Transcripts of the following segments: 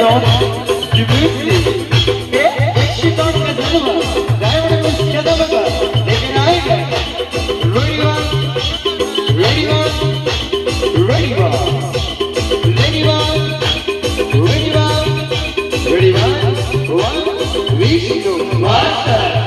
Lord, you meet me. She don't get over. Diamond was get over. Taking I ready one, ready one, ready one, ready one, ready one, ready one, Vishnu Master.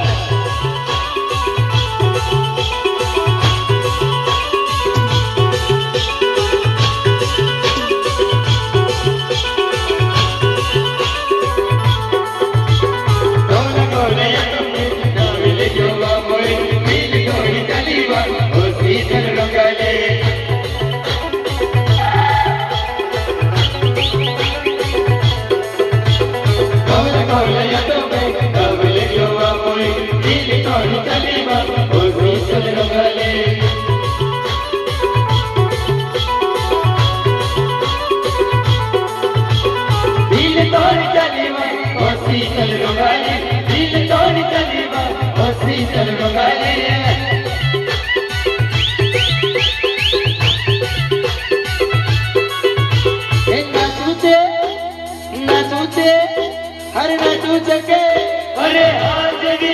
हर नाचू जगे अरे आज भी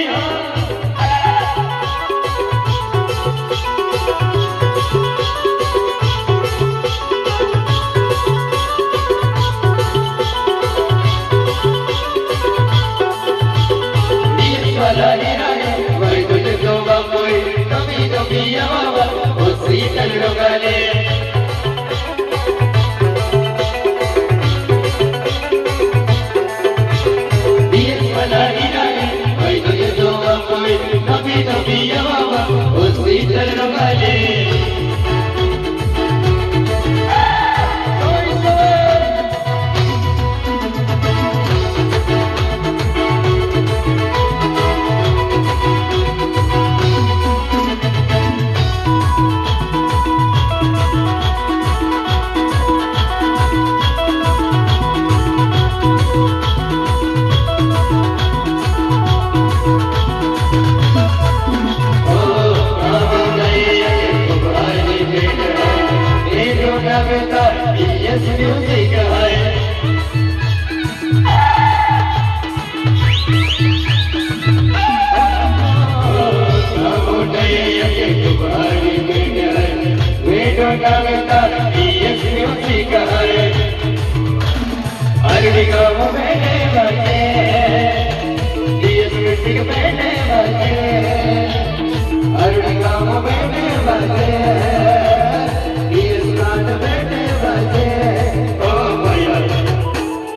Arun